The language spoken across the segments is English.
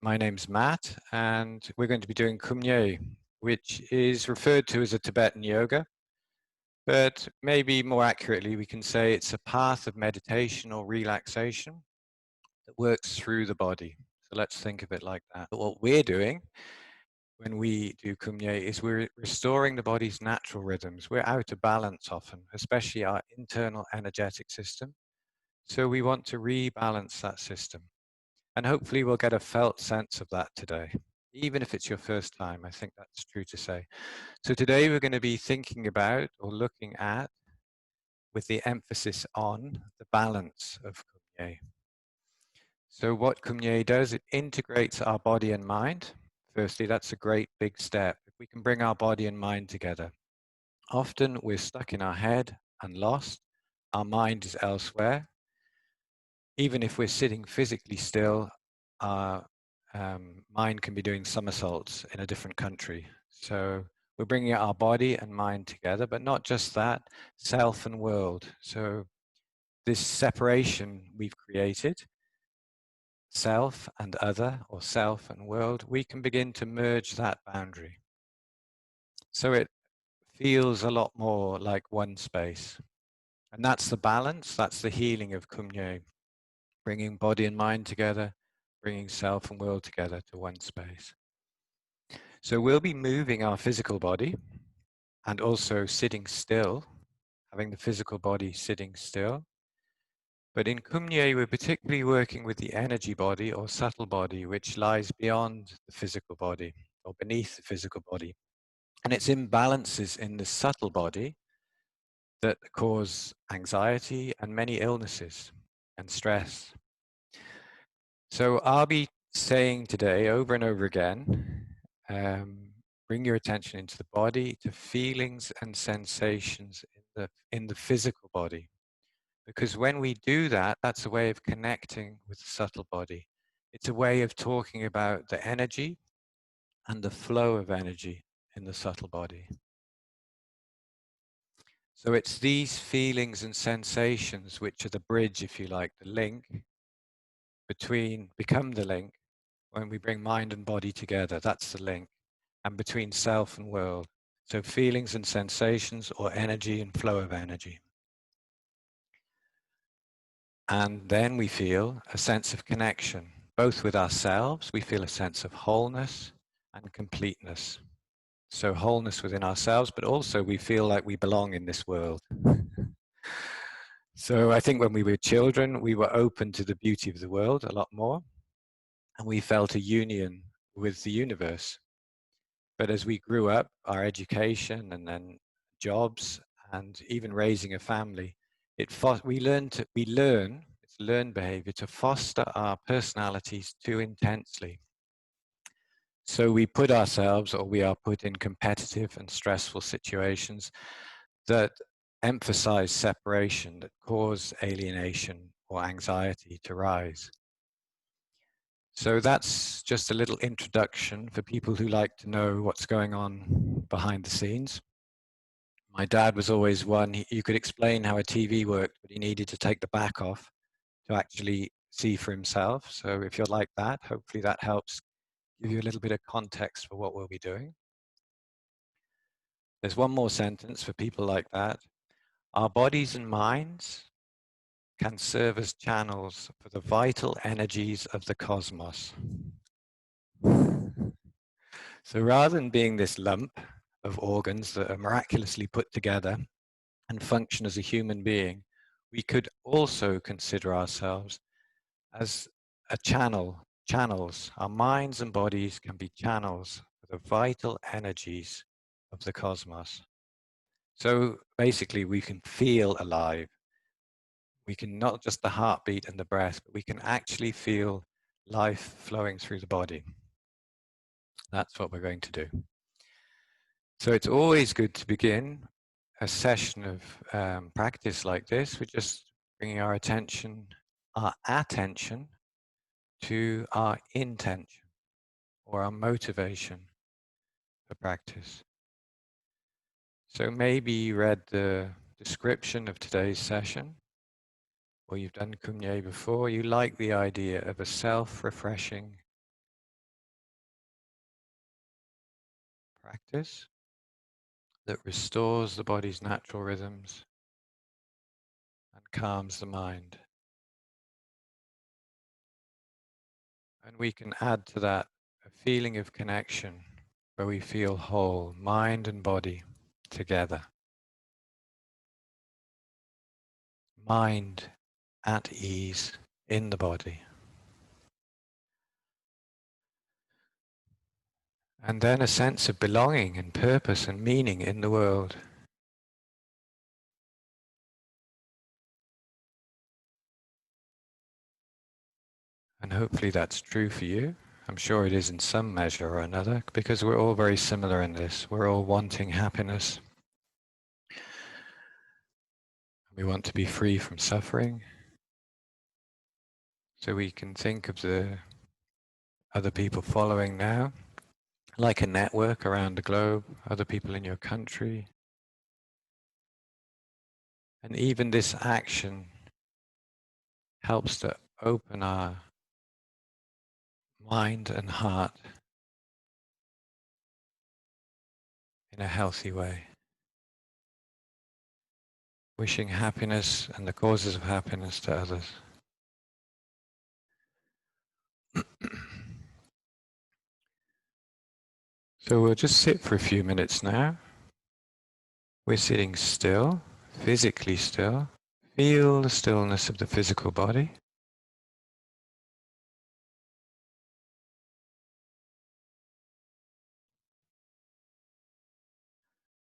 My name's Matt, and we're going to be doing Kum Nye, which is referred to as a Tibetan yoga, but maybe more accurately, we can say it's a path of meditation or relaxation that works through the body. So let's think of it like that. But what we're doing when we do Kum Nye is we're restoring the body's natural rhythms. We're out of balance often, especially our internal energetic system. So we want to rebalance that system. And hopefully we'll get a felt sense of that today. Even if it's your first time, I think that's true to say. So today we're going to be thinking about or looking at, with the emphasis on, the balance of Kum Nye. So what Kum Nye does, it integrates our body and mind. Firstly, that's a great big step. If we can bring our body and mind together. Often we're stuck in our head and lost. Our mind is elsewhere. Even if we're sitting physically still, our mind can be doing somersaults in a different country. So we're bringing our body and mind together, but not just that, self and world. So this separation we've created, self and other, or self and world, we can begin to merge that boundary. So it feels a lot more like one space. And that's the balance, that's the healing of Kum Nye, bringing body and mind together, bringing self and world together to one space. So we'll be moving our physical body and also sitting still, having the physical body sitting still. But in Kum Nye, we're particularly working with the energy body or subtle body, which lies beyond the physical body or beneath the physical body. And it's imbalances in the subtle body that cause anxiety and many illnesses and stress. So I'll be saying today over and over again, bring your attention into the body, to feelings and sensations in the physical body. Because when we do that, that's a way of connecting with the subtle body. It's a way of talking about the energy and the flow of energy in the subtle body. So it's these feelings and sensations which are the bridge, if you like, the link become the link when we bring mind and body together. That's the link. And between self and world. So feelings and sensations, or energy and flow of energy. And then we feel a sense of connection, both with ourselves. We feel a sense of wholeness and completeness. So wholeness within ourselves, but also we feel like we belong in this world. So I think when we were children, we were open to the beauty of the world a lot more, and we felt a union with the universe. But as we grew up, our education and then jobs and even raising a family, we learn, it's learned behavior, to foster our personalities too intensely. So we put ourselves, or we are put in competitive and stressful situations that emphasize separation, that cause alienation or anxiety to rise. So that's just a little introduction for people who like to know what's going on behind the scenes. My dad was always one, you could explain how a TV worked, but he needed to take the back off to actually see for himself. So if you're like that, hopefully that helps give you a little bit of context for what we'll be doing. There's one more sentence for people like that. Our bodies and minds can serve as channels for the vital energies of the cosmos. So rather than being this lump of organs that are miraculously put together and function as a human being, we could also consider ourselves as a channels. Our minds and bodies can be channels for the vital energies of the cosmos. So basically we can feel alive. We can not just the heartbeat and the breath, but we can actually feel life flowing through the body. That's what we're going to do. So it's always good to begin a session of practice like this with just bringing our attention to our intention or our motivation for practice. So maybe you read the description of today's session, or you've done Kum Nye before. You like the idea of a self-refreshing practice that restores the body's natural rhythms and calms the mind. And we can add to that a feeling of connection where we feel whole, mind and body together. Mind at ease in the body. And then a sense of belonging and purpose and meaning in the world. And hopefully that's true for you. I'm sure it is in some measure or another, because we're all very similar in this. We're all wanting happiness. We want to be free from suffering. So we can think of the other people following now, like a network around the globe, other people in your country. And even this action helps to open our mind and heart in a healthy way. Wishing happiness and the causes of happiness to others. So we'll just sit for a few minutes now. We're sitting still, physically still. Feel the stillness of the physical body.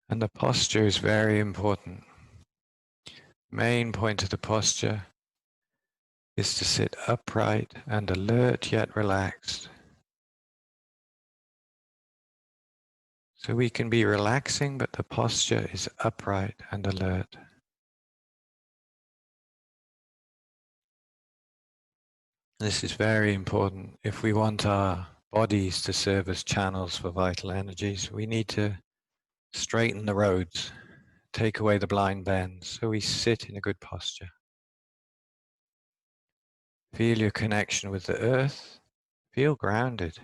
And the posture is very important. Main point of the posture is to sit upright and alert yet relaxed. So we can be relaxing, but the posture is upright and alert. This is very important. If we want our bodies to serve as channels for vital energies, we need to straighten the roads, take away the blind bends, so we sit in a good posture. Feel your connection with the earth. Feel grounded.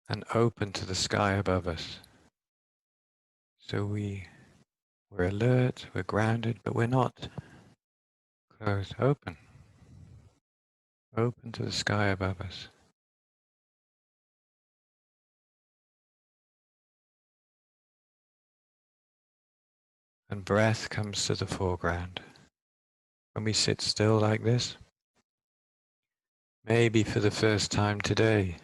And open to the sky above us. So we're alert, we're grounded, but we're not closed. Open. Open to the sky above us. And breath comes to the foreground. When we sit still like this, maybe for the first time today,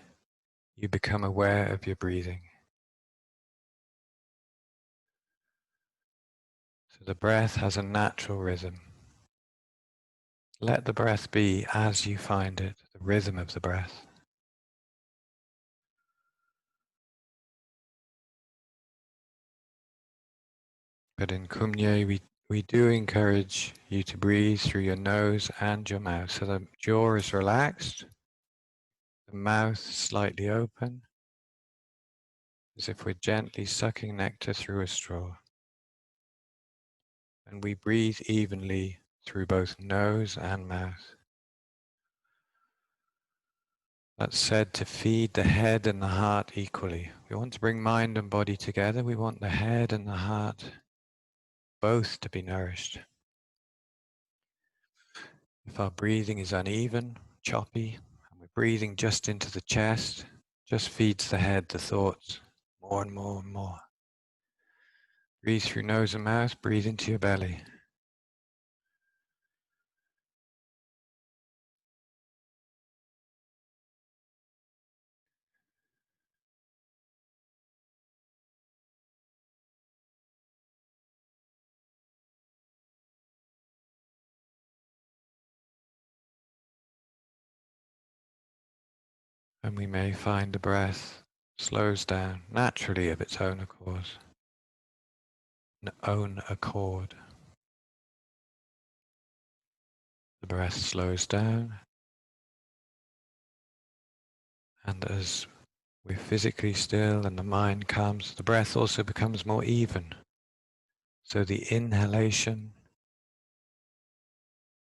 you become aware of your breathing. So the breath has a natural rhythm. Let the breath be as you find it, the rhythm of the breath. But in Kum Nye, we do encourage you to breathe through your nose and your mouth. So the jaw is relaxed, the mouth slightly open, as if we're gently sucking nectar through a straw. And we breathe evenly through both nose and mouth. That's said to feed the head and the heart equally. We want to bring mind and body together. We want the head and the heart both to be nourished. If our breathing is uneven, choppy, and we're breathing just into the chest, just feeds the head, the thoughts, more and more and more. Breathe through nose and mouth, breathe into your belly. And we may find the breath slows down naturally of its own accord. The breath slows down, and as we're physically still and the mind calms, the breath also becomes more even. So the inhalation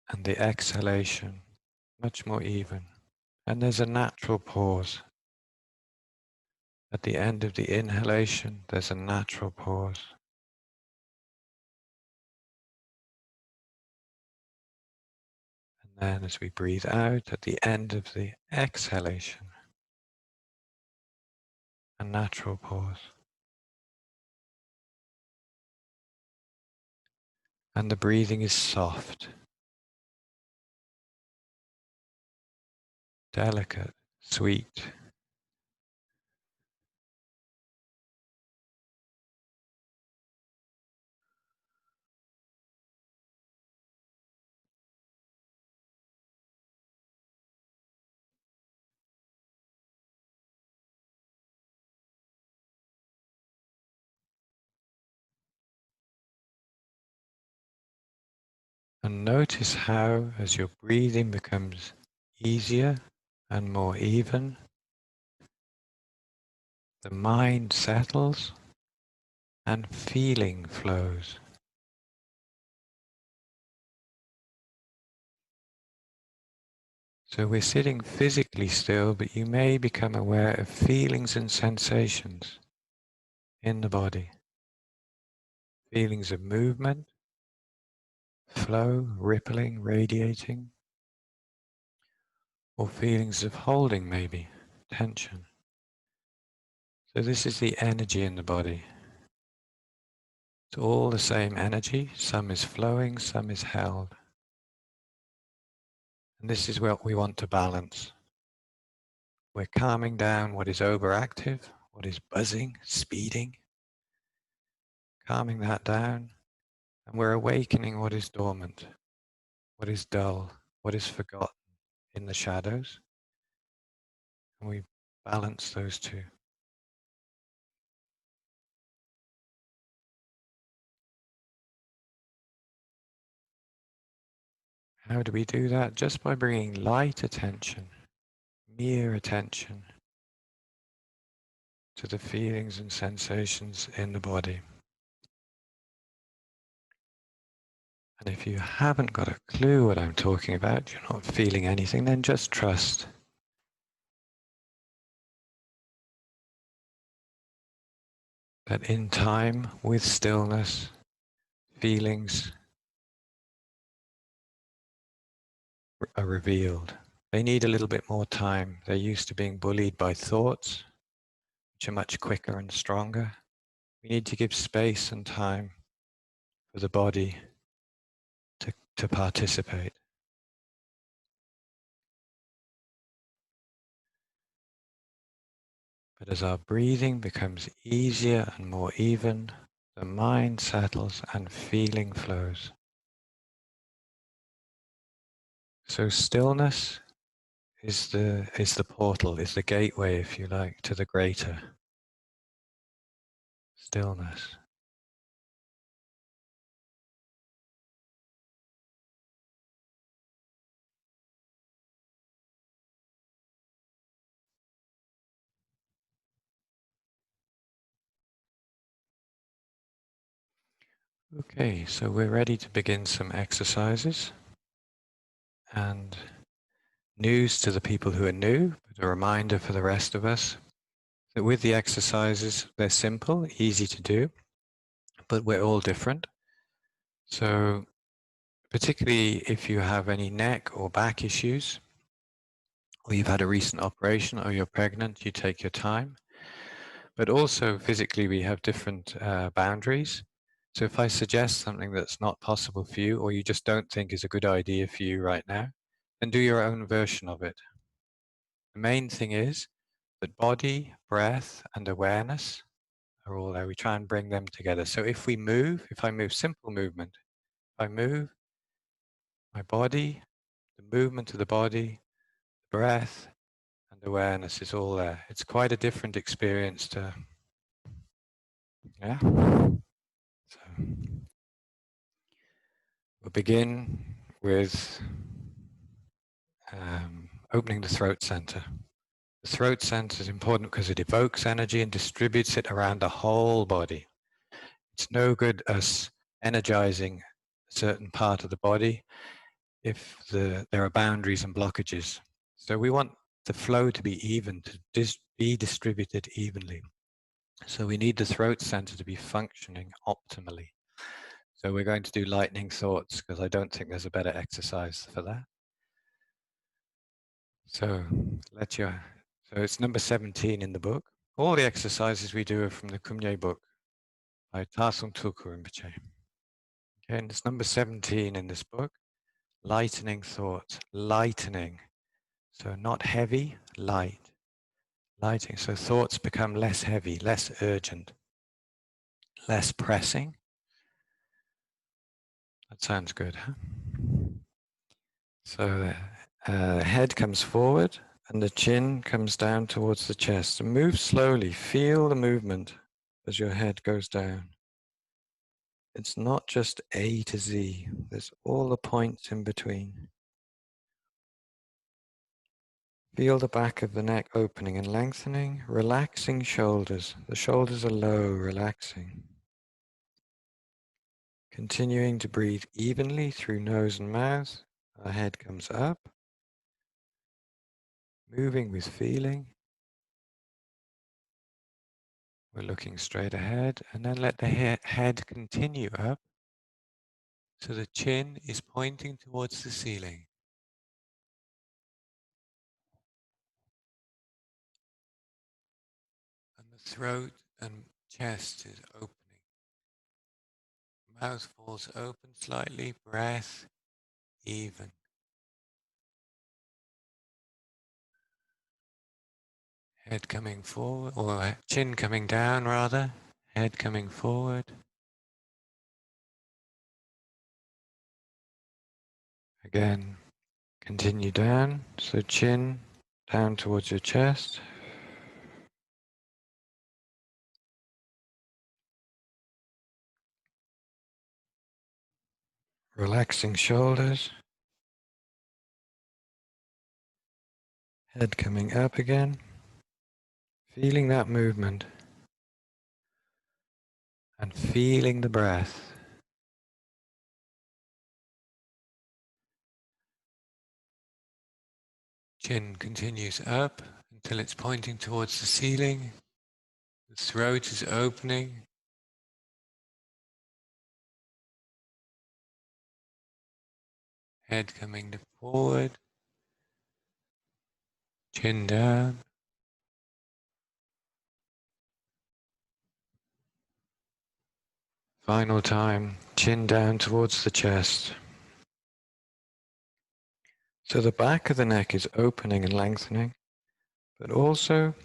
and the exhalation, much more even. And there's a natural pause. At the end of the inhalation, there's a natural pause. And then as we breathe out, at the end of the exhalation, a natural pause. And the breathing is soft, delicate, sweet. And notice how, as your breathing becomes easier and more even, the mind settles and feeling flows. So we're sitting physically still, but you may become aware of feelings and sensations in the body. Feelings of movement, flow, rippling, radiating, or feelings of holding maybe, tension. So this is the energy in the body. It's all the same energy. Some is flowing, some is held. And this is what we want to balance. We're calming down what is overactive, what is buzzing, speeding, calming that down. And we're awakening what is dormant, what is dull, what is forgotten in the shadows. And we balance those two. How do we do that? Just by bringing light attention, mere attention to the feelings and sensations in the body. And if you haven't got a clue what I'm talking about, you're not feeling anything, then just trust. That in time, with stillness, feelings are revealed. They need a little bit more time. They're used to being bullied by thoughts, which are much quicker and stronger. We need to give space and time for the body to participate. But as our breathing becomes easier and more even, the mind settles and feeling flows. So stillness is the portal, is the gateway, if you like, to the greater. Stillness. Okay, so we're ready to begin some exercises. And news to the people who are new, but a reminder for the rest of us that with the exercises, they're simple, easy to do, but we're all different. So particularly if you have any neck or back issues, or you've had a recent operation, or you're pregnant, you take your time. But also physically, we have different boundaries. So if I suggest something that's not possible for you, or you just don't think is a good idea for you right now, then do your own version of it. The main thing is that body, breath, and awareness are all there. We try and bring them together. So if I move, simple movement, if I move my body, the movement of the body, breath, and awareness is all there. It's quite a different experience to, yeah? So we'll begin with opening the throat center. The throat center is important because it evokes energy and distributes it around the whole body. It's no good us energizing a certain part of the body if there are boundaries and blockages. So we want the flow to be even, to be distributed evenly. So we need the throat center to be functioning optimally. So we're going to do lightning thoughts because I don't think there's a better exercise for that. So so it's number 17 in the book. All the exercises we do are from the Kum Nye book by Tarthang Tulku Rinpoche. Okay, and it's number 17 in this book. Lightening thoughts, lightening. So not heavy, light. Lighting. So thoughts become less heavy, less urgent, less pressing. That sounds good, huh? So the head comes forward and the chin comes down towards the chest. And move slowly. Feel the movement as your head goes down. It's not just A to Z. There's all the points in between. Feel the back of the neck opening and lengthening, relaxing shoulders. The shoulders are low, relaxing. Continuing to breathe evenly through nose and mouth. Our head comes up. Moving with feeling. We're looking straight ahead, and then let the head continue up so the chin is pointing towards the ceiling. And the throat and chest is opening. Mouth falls open slightly, breath even. Head coming forward, or chin coming down rather, head coming forward. Again, continue down, so chin down towards your chest. Relaxing shoulders. Head coming up again. Feeling that movement. And feeling the breath. Chin continues up until it's pointing towards the ceiling. The throat is opening. Head coming forward. Chin down. Final time, chin down towards the chest. So the back of the neck is opening and lengthening, but also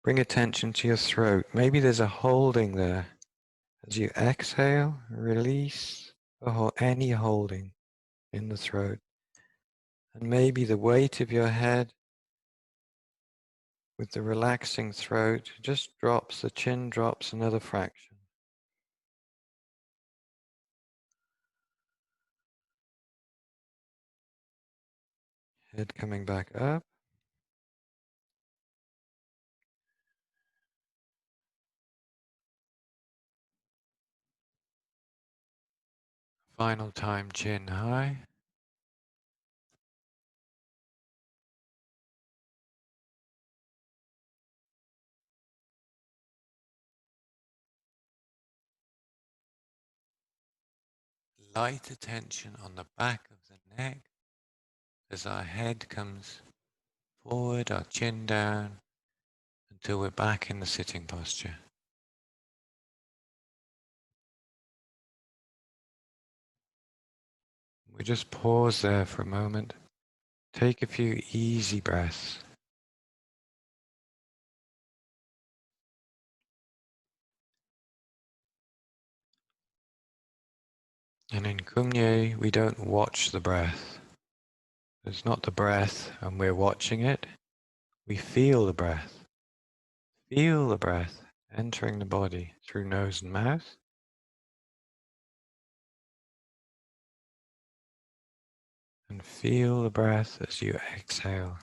bring attention to your throat. Maybe there's a holding there. As you exhale, release any holding in the throat. And maybe the weight of your head with the relaxing throat just drops, the chin drops another fraction. Head coming back up. Final time, chin high. Light attention on the back of the neck as our head comes forward, our chin down, until we're back in the sitting posture. We just pause there for a moment. Take a few easy breaths. And in Kum Nye, we don't watch the breath. It's not the breath and we're watching it. We feel the breath. Feel the breath entering the body through nose and mouth. And feel the breath as you exhale.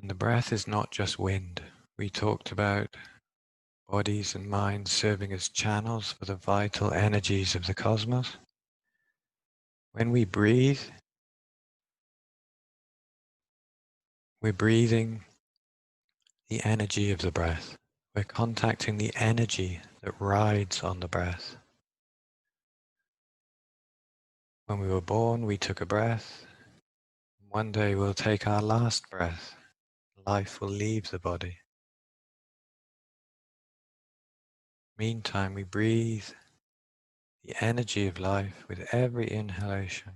And the breath is not just wind. We talked about bodies and minds serving as channels for the vital energies of the cosmos. When we breathe, we're breathing the energy of the breath. We're contacting the energy that rides on the breath. When we were born, we took a breath. One day we'll take our last breath. Life will leave the body. Meantime, we breathe the energy of life with every inhalation.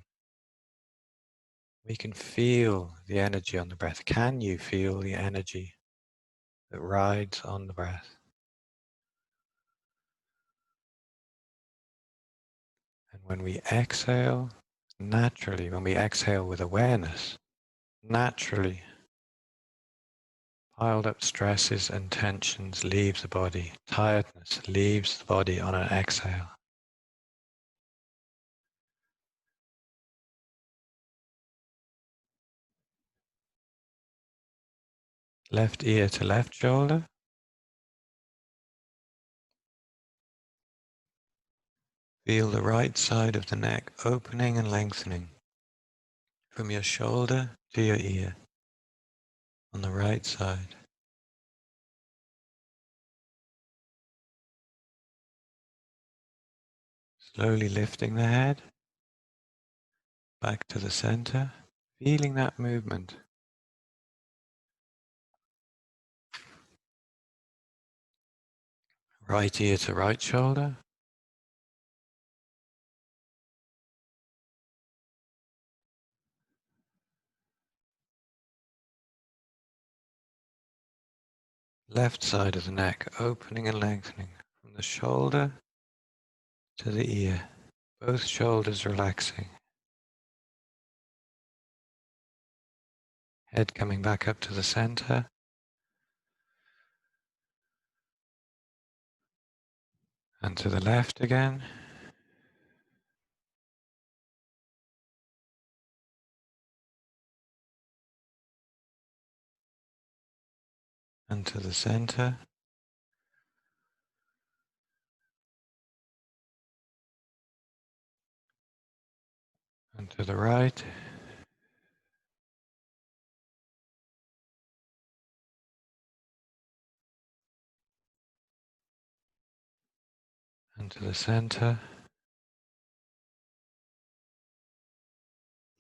We can feel the energy on the breath. Can you feel the energy that rides on the breath? And when we exhale, naturally, when we exhale with awareness, naturally, piled up stresses and tensions leave the body. Tiredness leaves the body on an exhale. Left ear to left shoulder. Feel the right side of the neck opening and lengthening from your shoulder to your ear on the right side. Slowly lifting the head back to the center, feeling that movement. Right ear to right shoulder. Left side of the neck opening and lengthening from the shoulder to the ear. Both shoulders relaxing. Head coming back up to the center. And to the left again. And to the center. And to the right. And to the center.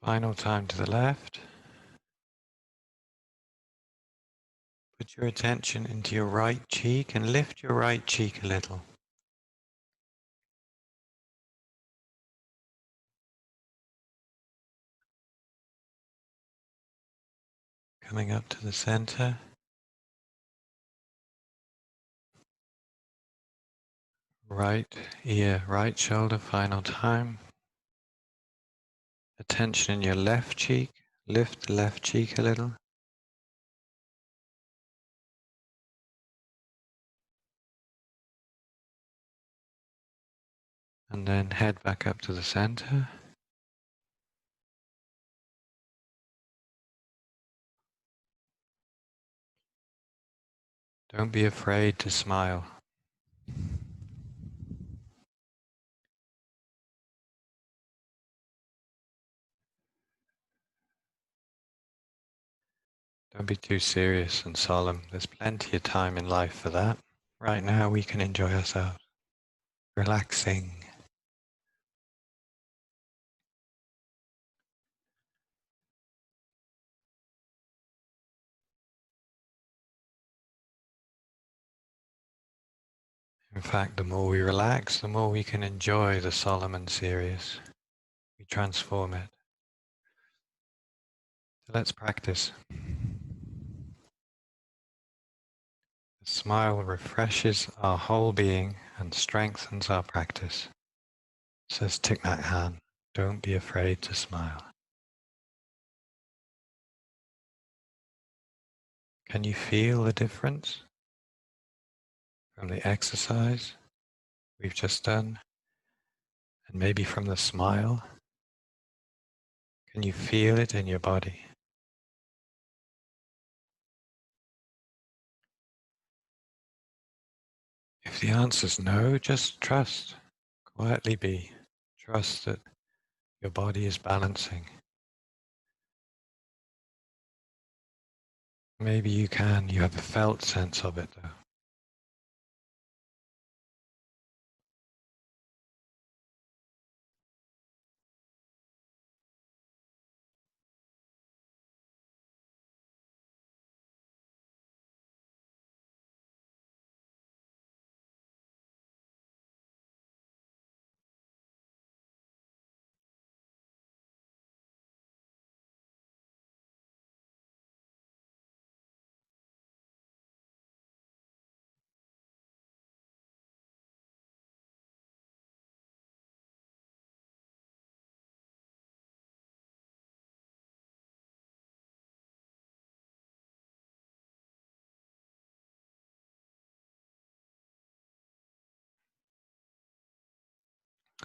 Final time to the left. Put your attention into your right cheek and lift your right cheek a little. Coming up to the center. Right ear, right shoulder, final time. Attention in your left cheek. Lift the left cheek a little. And then head back up to the center. Don't be afraid to smile. Don't be too serious and solemn. There's plenty of time in life for that. Right now we can enjoy ourselves. Relaxing. In fact, the more we relax, the more we can enjoy the solemn and serious. We transform it. So let's practice. The smile refreshes our whole being and strengthens our practice. Says Thich Nhat Hanh, don't be afraid to smile. Can you feel the difference from the exercise we've just done? And maybe from the smile? Can you feel it in your body? If the answer's no, just trust. Quietly be. Trust that your body is balancing. Maybe you have a felt sense of it though.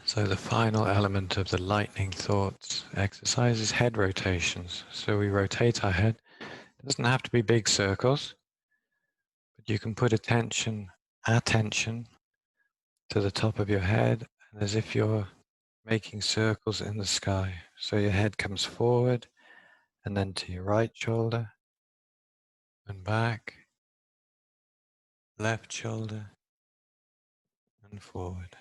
So the final element of the lightning thoughts exercise is head rotations. So we rotate our head. It doesn't have to be big circles, but you can put attention to the top of your head, and as if you're making circles in the sky. So your head comes forward, and then to your right shoulder, and back, left shoulder, and forward.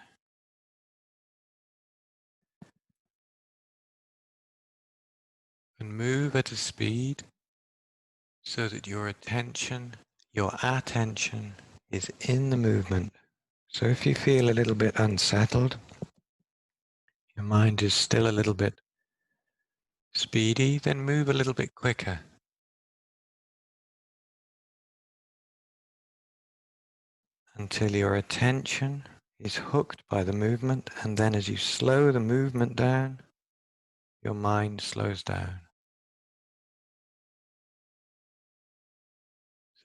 And move at a speed so that your attention is in the movement. So if you feel a little bit unsettled, your mind is still a little bit speedy, then move a little bit quicker. Until your attention is hooked by the movement, and then as you slow the movement down, your mind slows down.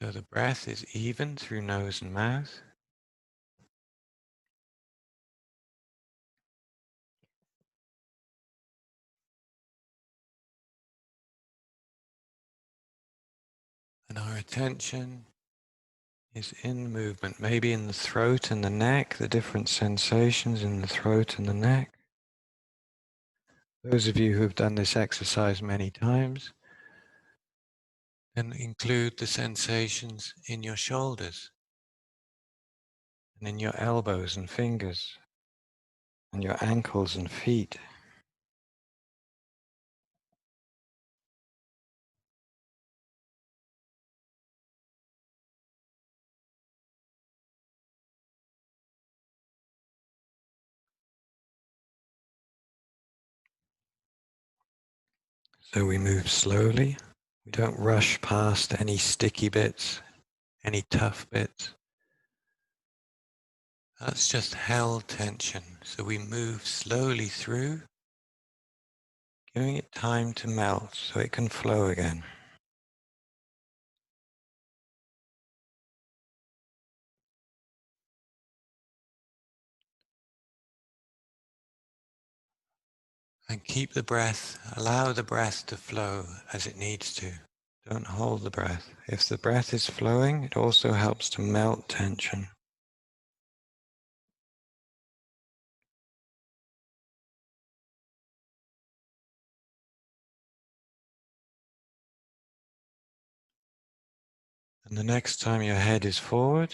So the breath is even through nose and mouth. And our attention is in the movement, maybe in the throat and the neck, the different sensations in the throat and the neck. Those of you who have done this exercise many times, then include the sensations in your shoulders and in your elbows and fingers and your ankles and feet. So we move slowly. We don't rush past any sticky bits, any tough bits. That's just held tension. So we move slowly through, giving it time to melt so it can flow again. And keep the breath, allow the breath to flow as it needs to. Don't hold the breath. If the breath is flowing, it also helps to melt tension. And the next time your head is forward,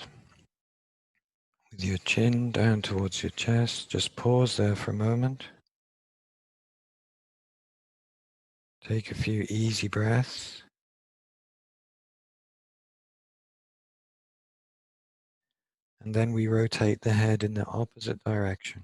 with your chin down towards your chest, just pause there for a moment. Take a few easy breaths. And then we rotate the head in the opposite direction.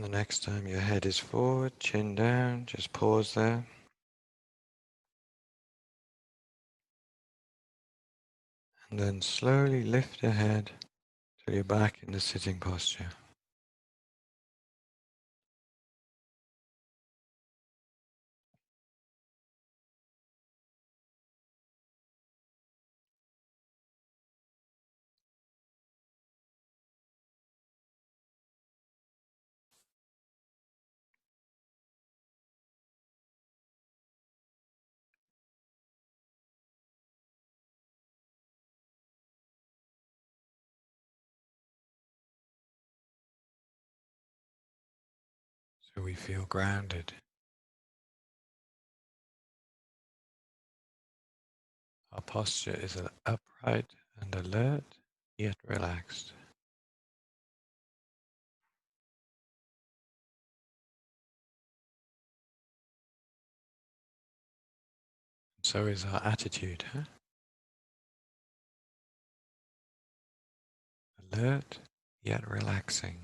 And the next time your head is forward, chin down, just pause there. And then slowly lift your head till you're back in the sitting posture. So we feel grounded. Our posture is upright and alert, yet relaxed. So is our attitude, huh? Alert, yet relaxing.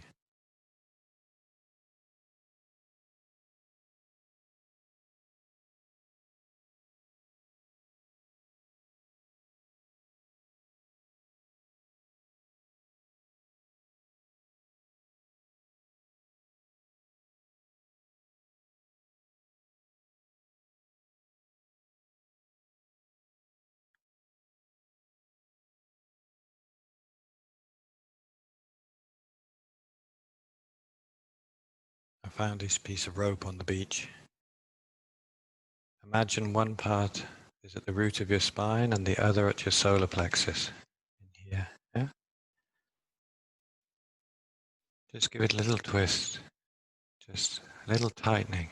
I found this piece of rope on the beach. Imagine one part is at the root of your spine and the other at your solar plexus. In here, yeah? Just give it a little twist, just a little tightening,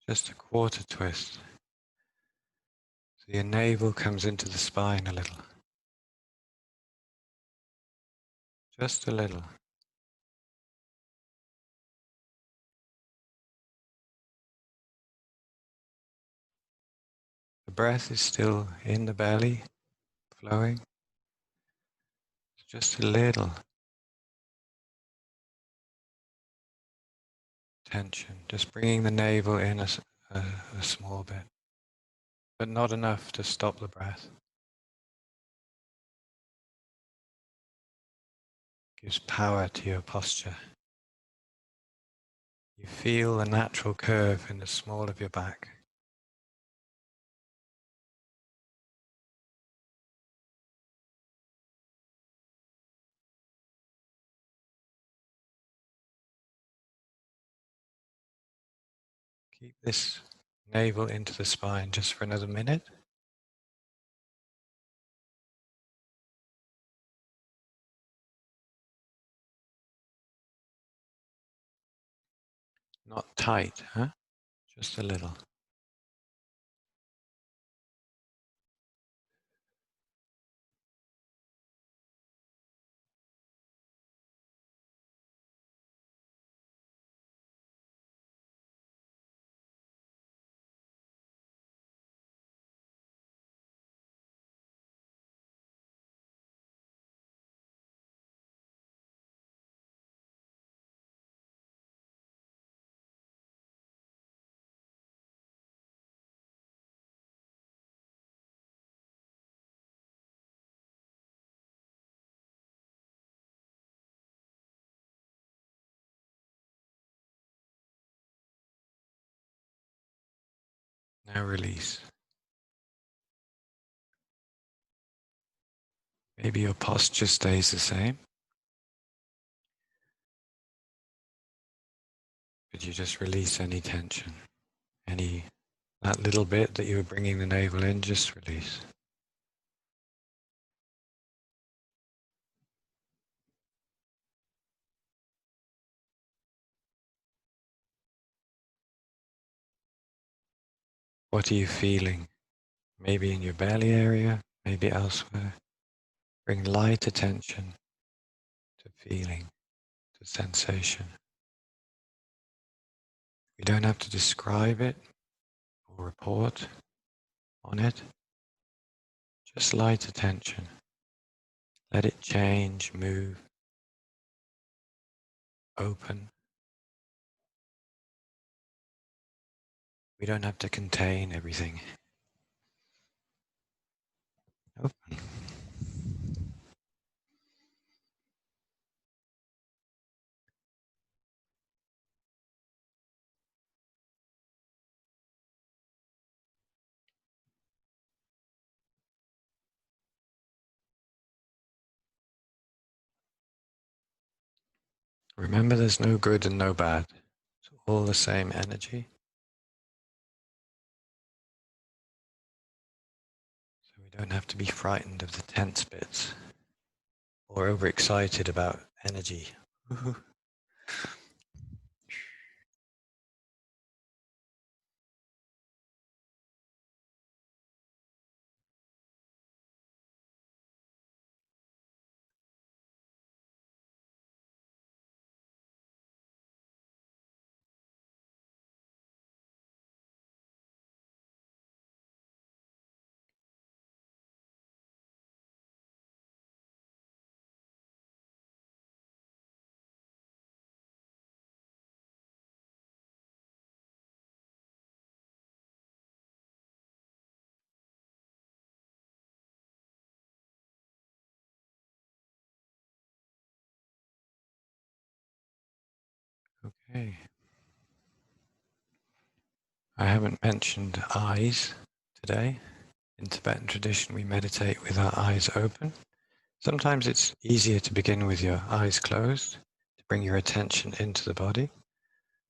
just a quarter twist. So your navel comes into the spine a little, just a little. The breath is still in the belly, flowing. Just a little tension, just bringing the navel in a small bit, but not enough to stop the breath. Gives power to your posture. You feel the natural curve in the small of your back. Keep this navel into the spine just for another minute. Not tight, huh? Just a little. Now release. Maybe your posture stays the same, but you just release any tension, that little bit that you were bringing the navel in, just release. What are you feeling? Maybe in your belly area, maybe elsewhere. Bring light attention to feeling, to sensation. We don't have to describe it or report on it. Just light attention. Let it change, move. open. We don't have to contain everything. Open. Remember, there's no good and no bad. It's all the same energy. So we don't have to be frightened of the tense bits or overexcited about energy. Okay. I haven't mentioned eyes today. In Tibetan tradition, we meditate with our eyes open. Sometimes it's easier to begin with your eyes closed, to bring your attention into the body.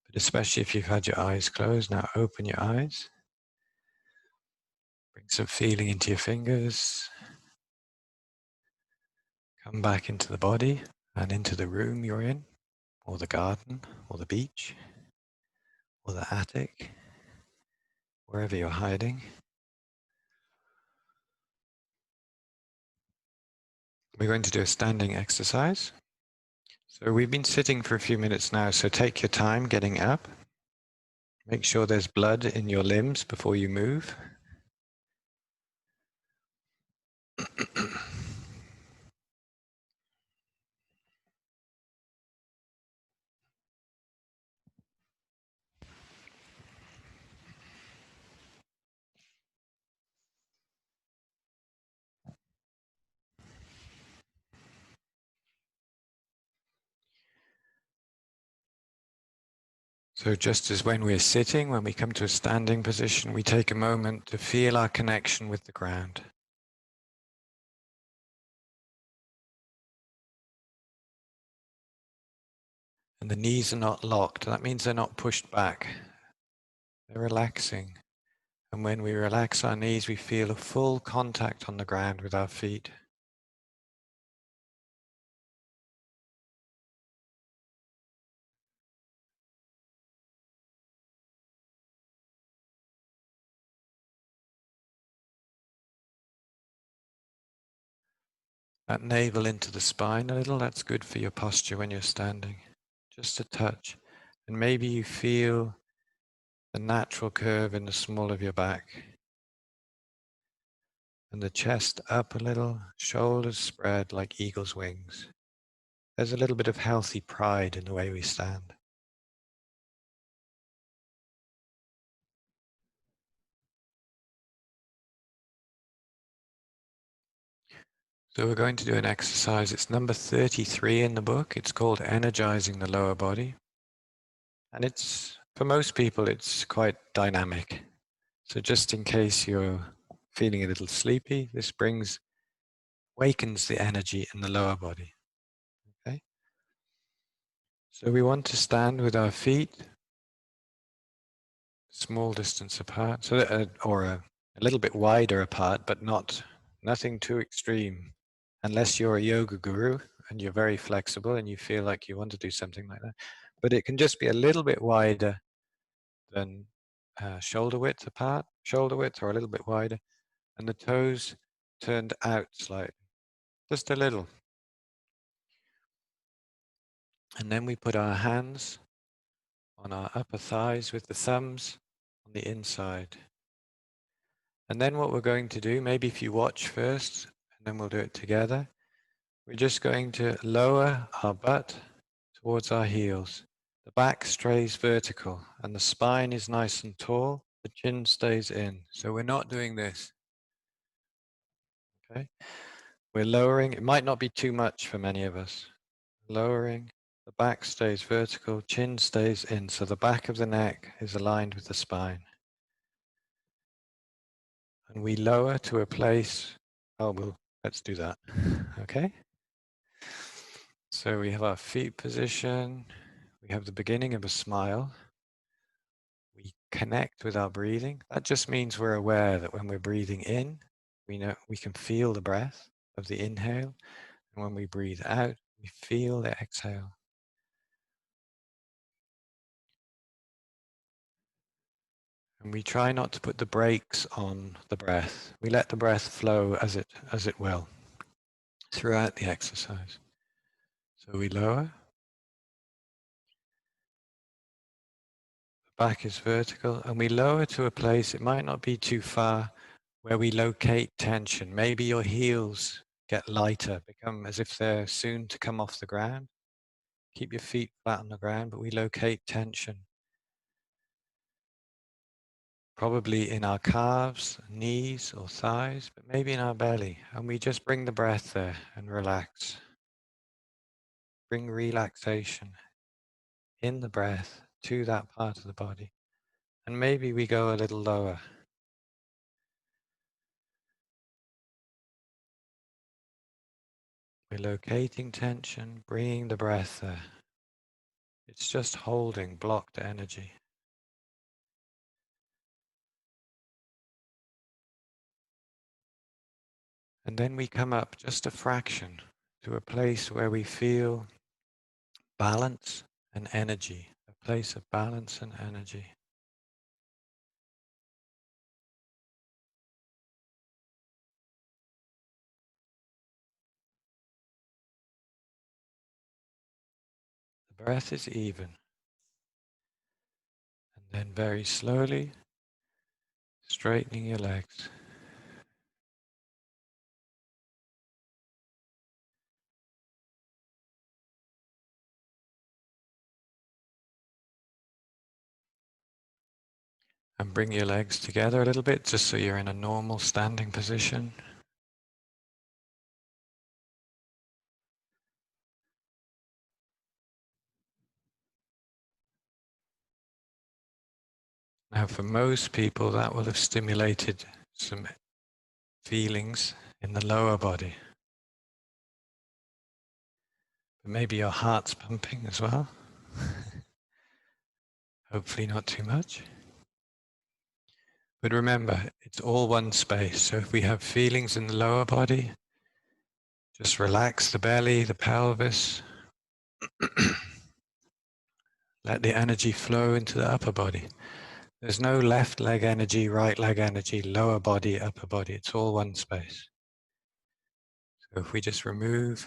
But especially if you've had your eyes closed, now open your eyes. Bring some feeling into your fingers. Come back into the body and into the room you're in, or the garden, or the beach, or the attic, wherever you're hiding. We're going to do a standing exercise. So we've been sitting for a few minutes now, so take your time getting up. Make sure there's blood in your limbs before you move. So just as when we're sitting, when we come to a standing position, we take a moment to feel our connection with the ground. And the knees are not locked. That means they're not pushed back. They're relaxing. And when we relax our knees, we feel a full contact on the ground with our feet. That navel into the spine a little, that's good for your posture when you're standing. Just a touch. And maybe you feel the natural curve in the small of your back. And the chest up a little, shoulders spread like eagle's wings. There's a little bit of healthy pride in the way we stand. So we're going to do an exercise. It's number 33 in the book. It's called Energizing the Lower Body. And it's, for most people, it's quite dynamic. So just in case you're feeling a little sleepy, this wakens the energy in the lower body. Okay? So we want to stand with our feet small distance apart, so that, or a little bit wider apart, but nothing too extreme. Unless you're a yoga guru and you're very flexible and you feel like you want to do something like that. But it can just be a little bit wider than shoulder width apart, shoulder width or a little bit wider, and the toes turned out slightly, just a little. And then we put our hands on our upper thighs with the thumbs on the inside. And then what we're going to do, maybe if you watch first, and then we'll do it together, we're just going to lower our butt towards our heels. The back stays vertical and the spine is nice and tall. The chin stays in. So we're not doing this. Okay? We're lowering. It might not be too much for many of us. Lowering. The back stays vertical. Chin stays in. So the back of the neck is aligned with the spine. And we lower to a place. Oh, well, let's do that. Okay? So we have our feet position. We have the beginning of a smile. We connect with our breathing. That just means we're aware that when we're breathing in, we know we can feel the breath of the inhale. And when we breathe out, we feel the exhale. And we try not to put the brakes on the breath. We let the breath flow as it will throughout the exercise. So we lower. The back is vertical, and we lower to a place, it might not be too far, where we locate tension. Maybe your heels get lighter, become as if they're soon to come off the ground. Keep your feet flat on the ground, but we locate tension. Probably in our calves, knees, or thighs, but maybe in our belly. And we just bring the breath there and relax. Bring relaxation in the breath to that part of the body. And maybe we go a little lower. We're locating tension, bringing the breath there. It's just holding blocked energy. And then we come up just a fraction to a place where we feel balance and energy, a place of balance and energy. The breath is even. And then very slowly, straightening your legs. And bring your legs together a little bit, just so you're in a normal standing position. Now, for most people, that will have stimulated some feelings in the lower body. But maybe your heart's pumping as well. Hopefully not too much. But remember, it's all one space. So if we have feelings in the lower body, just relax the belly, the pelvis. Let the energy flow into the upper body. There's no left leg energy, right leg energy, lower body, upper body. It's all one space. So if we just remove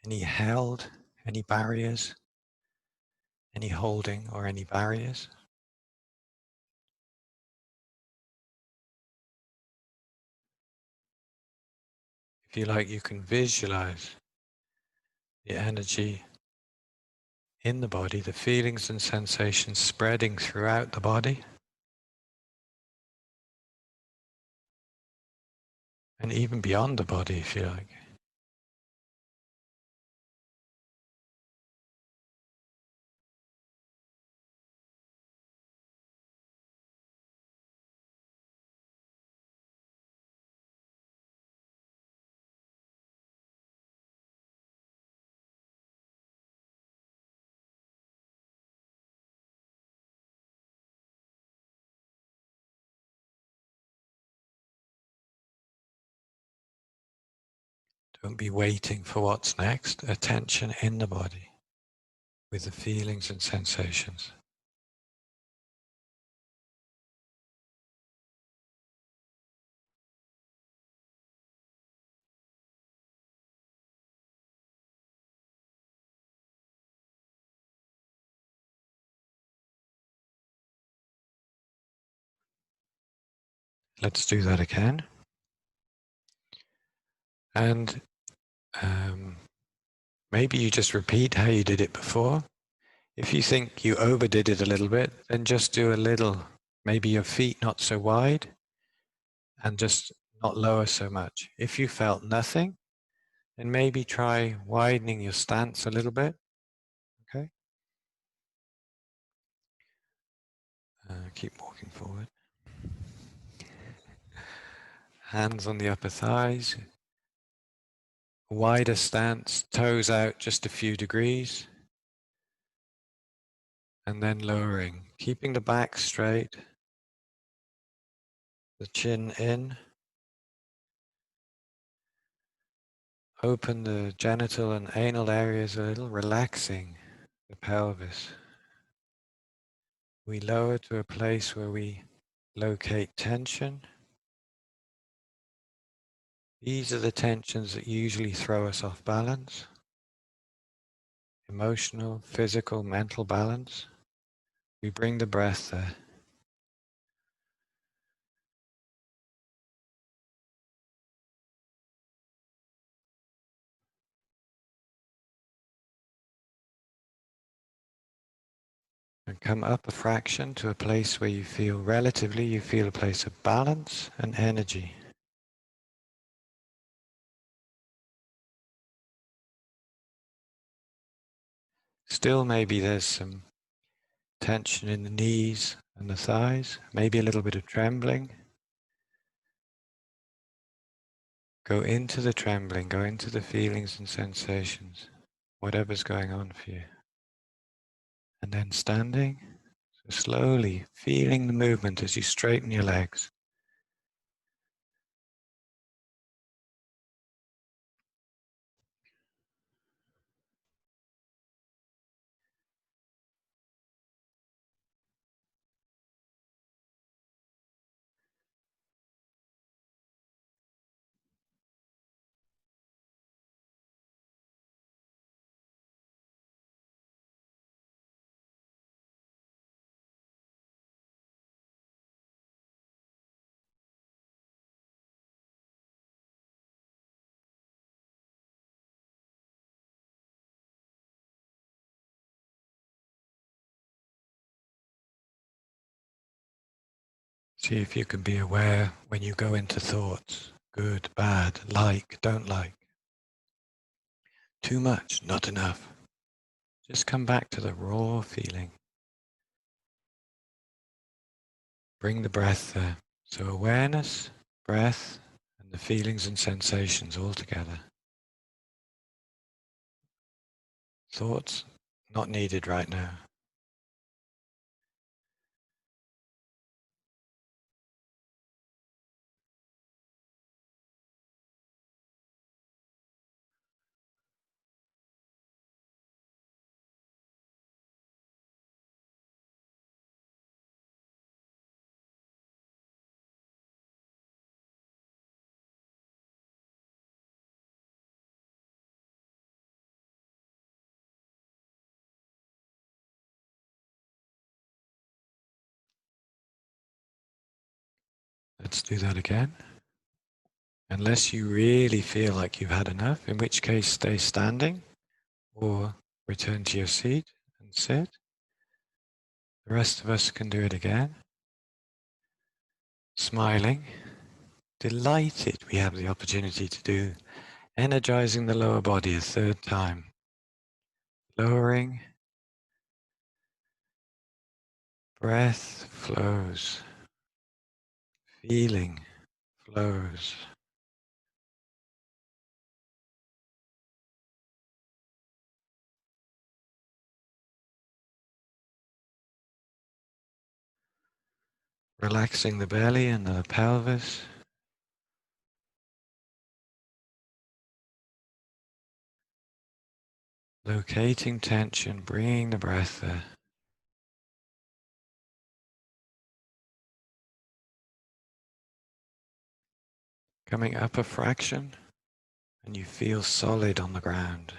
any held, any barriers, any holding or any barriers. If you like, you can visualize the energy in the body, the feelings and sensations spreading throughout the body. And even beyond the body, if you like. Don't be waiting for what's next. Attention in the body with the feelings and sensations. Let's do that again. And Maybe you just repeat how you did it before. If you think you overdid it a little bit, then just do a little, maybe your feet not so wide and just not lower so much. If you felt nothing, then maybe try widening your stance a little bit. Okay. Keep walking forward. Hands on the upper thighs. Wider stance, toes out just a few degrees. And then lowering, keeping the back straight, the chin in. Open the genital and anal areas a little, relaxing the pelvis. We lower to a place where we locate tension. These are the tensions that usually throw us off balance. Emotional, physical, mental balance. We bring the breath there. And come up a fraction to a place where you feel a place of balance and energy. Still maybe there's some tension in the knees and the thighs, maybe a little bit of trembling. Go into the trembling, go into the feelings and sensations, whatever's going on for you. And then standing, so slowly feeling the movement as you straighten your legs. See if you can be aware when you go into thoughts, good, bad, like, don't like. Too much, not enough. Just come back to the raw feeling. Bring the breath there. So awareness, breath, and the feelings and sensations all together. Thoughts, not needed right now. Let's do that again. Unless you really feel like you've had enough, in which case stay standing or return to your seat and sit. The rest of us can do it again. Smiling, delighted we have the opportunity to do energizing the lower body a third time. Lowering, breath flows, feeling flows. Relaxing the belly and the pelvis. Locating tension, bringing the breath there. Coming up a fraction, and you feel solid on the ground.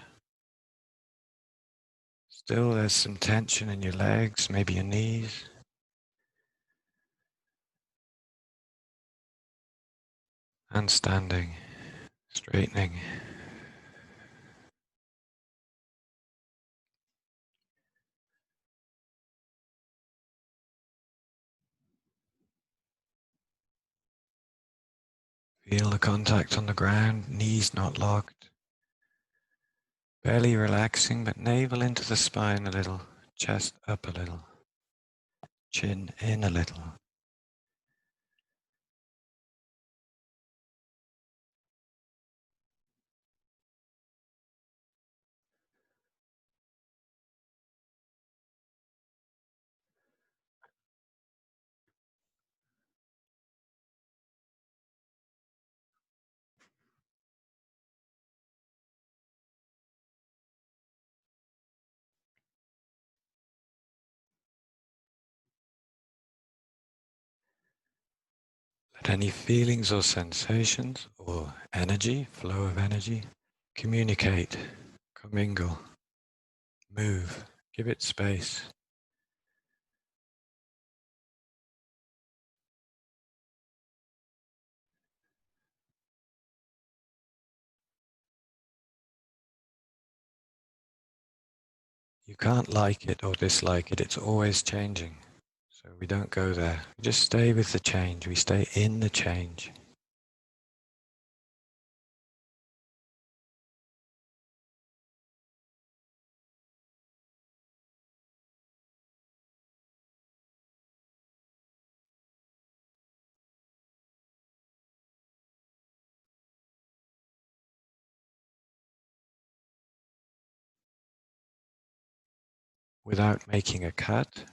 Still there's some tension in your legs, maybe your knees. And standing, straightening. Feel the contact on the ground, knees not locked. Belly relaxing, but navel into the spine a little, chest up a little, chin in a little. Let any feelings or sensations or energy, flow of energy, communicate, commingle, move, give it space. You can't like it or dislike it, it's always changing. So we don't go there. We just stay with the change. We stay in the change. Without making a cut,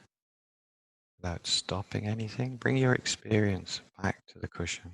without stopping anything, bring your experience back to the cushion.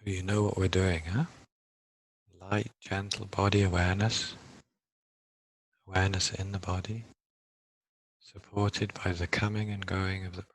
So you know what we're doing, huh? Light, gentle body awareness, awareness in the body, supported by the coming and going of the breath.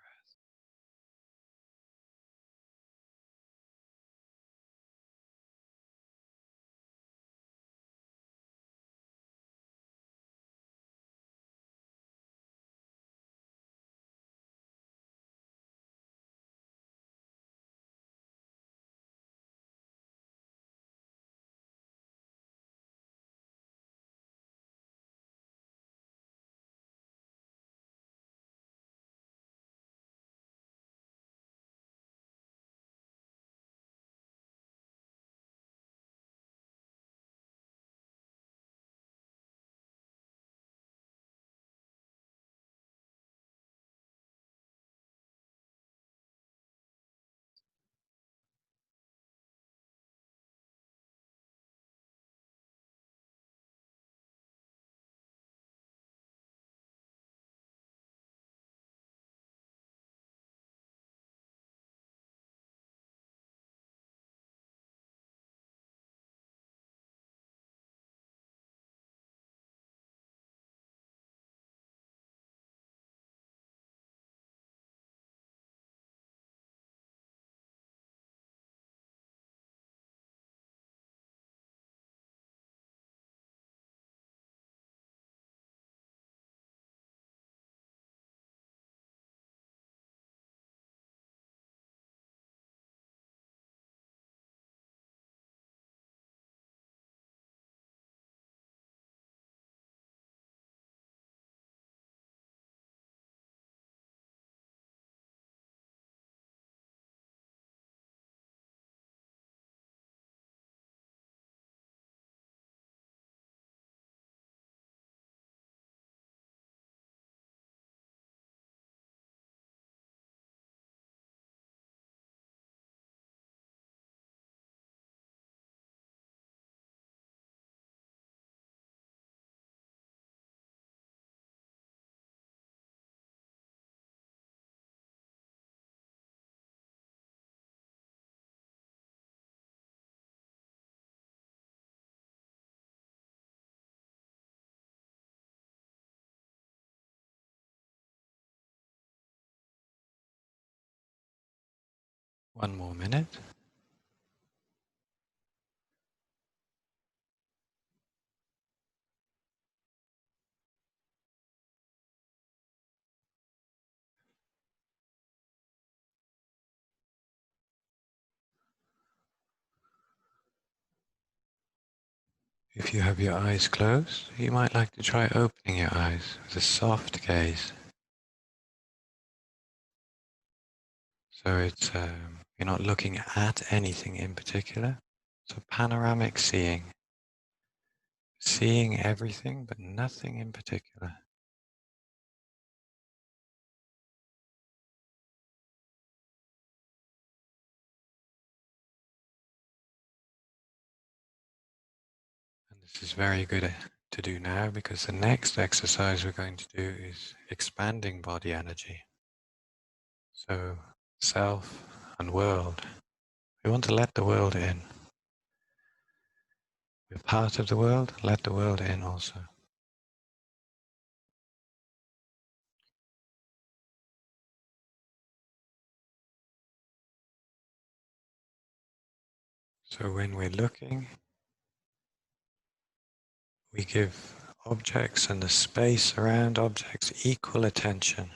One more minute. If you have your eyes closed, you might like to try opening your eyes with a soft gaze. So it's you're not looking at anything in particular. It's a panoramic seeing. Seeing everything, but nothing in particular. And this is very good to do now, because the next exercise we're going to do is expanding body energy. So self and world. We want to let the world in. We're part of the world, let the world in also. So when we're looking, we give objects and the space around objects equal attention.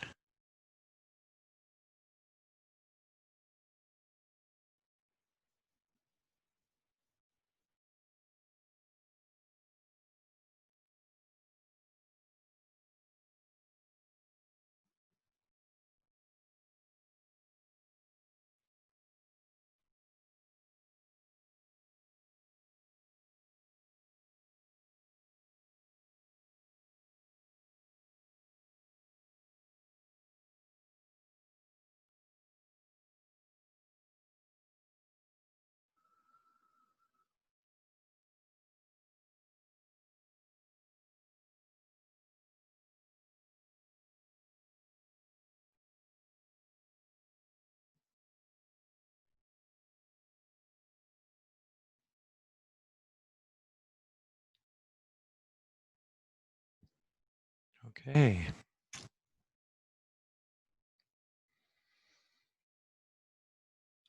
Okay.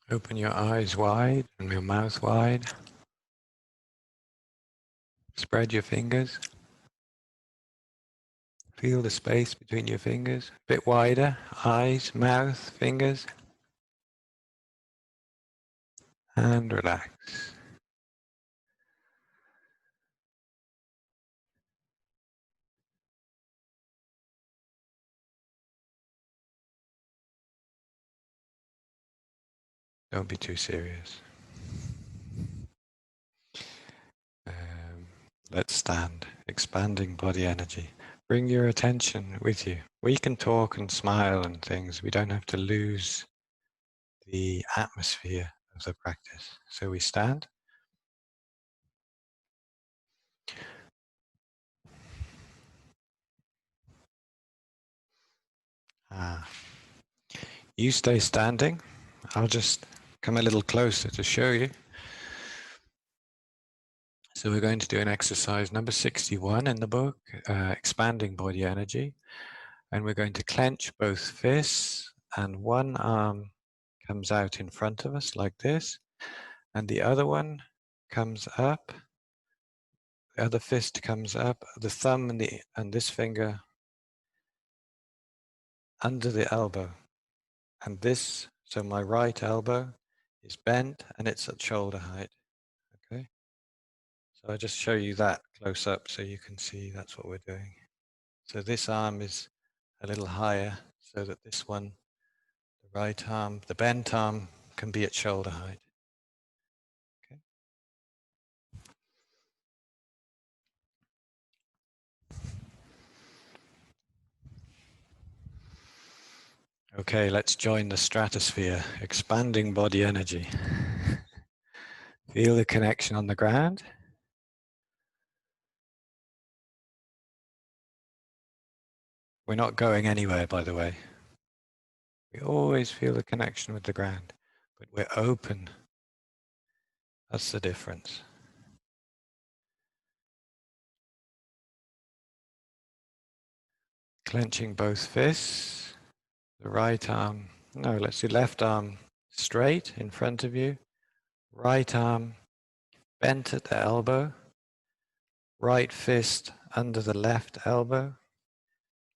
Open your eyes wide and your mouth wide. Spread your fingers. Feel the space between your fingers. A bit wider. Eyes, mouth, fingers. And relax. Don't be too serious. Let's stand. Expanding body energy. Bring your attention with you. We can talk and smile and things. We don't have to lose the atmosphere of the practice. So we stand. You stay standing. I'll just come a little closer to show you. So we're going to do an exercise number 61 in the book, expanding body energy. And we're going to clench both fists, and one arm comes out in front of us like this, and the other one comes up. The other fist comes up, the thumb and this finger under the elbow. And this, so my right elbow is bent and it's at shoulder height. Okay. So I just show you that close up so you can see that's what we're doing. So this arm is a little higher so that this one, the right arm, the bent arm, can be at shoulder height. Okay. Okay, let's join the stratosphere, expanding body energy. Feel the connection on the ground. We're not going anywhere, by the way. We always feel the connection with the ground, but we're open. That's the difference. Clenching both fists, the right arm, no, let's do left arm straight in front of you, right arm bent at the elbow, right fist under the left elbow,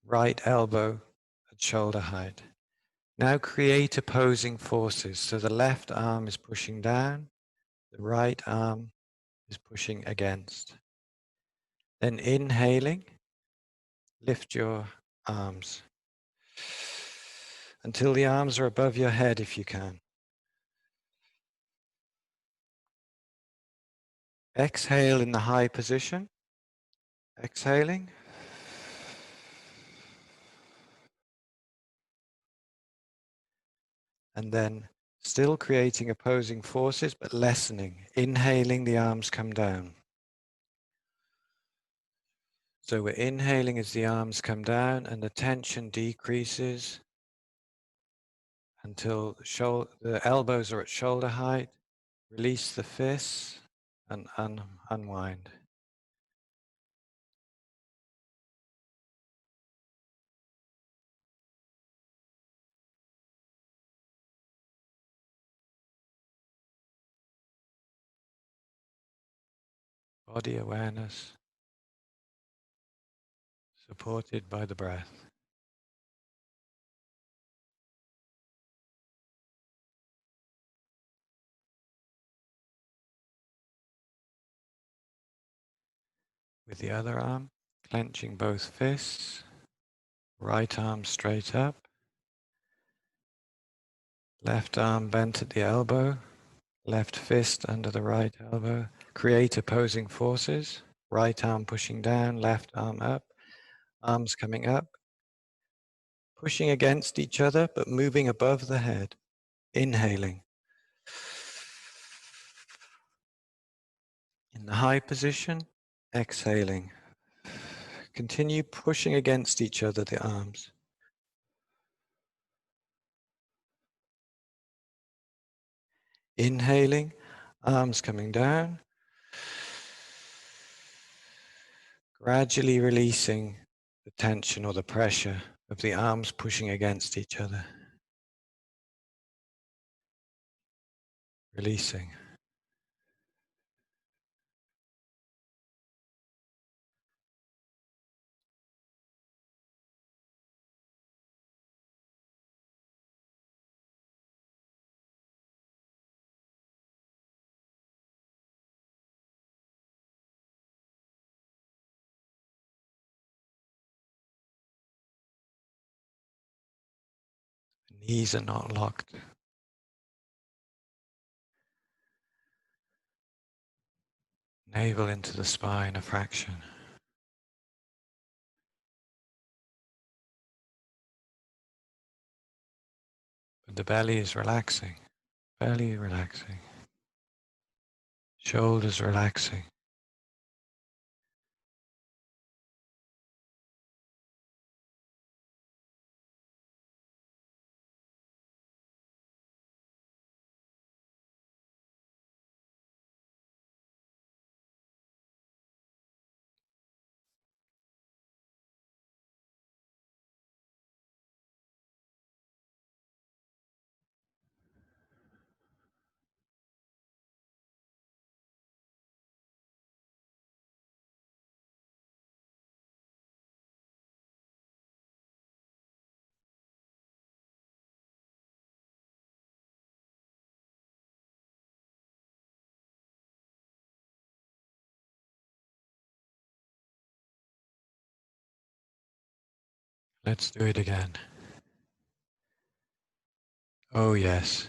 right elbow at shoulder height. Now create opposing forces. So the left arm is pushing down, the right arm is pushing against. Then inhaling, lift your arms until the arms are above your head if you can. Exhale in the high position. Exhaling. And then still creating opposing forces, but lessening. Inhaling, the arms come down. So we're inhaling as the arms come down and the tension decreases until the elbows are at shoulder height. Release the fists and unwind. Body awareness supported by the breath. With the other arm, clenching both fists, right arm straight up, left arm bent at the elbow, left fist under the right elbow. Create opposing forces, right arm pushing down, left arm up, arms coming up, pushing against each other but moving above the head. Inhaling. In the high position, exhaling. Continue pushing against each other, the arms. Inhaling, arms coming down. Gradually releasing the tension or the pressure of the arms pushing against each other. Releasing. Knees are not locked. Navel into the spine, a fraction. But the belly is relaxing. Belly relaxing. Shoulders relaxing. Let's do it again. Oh yes.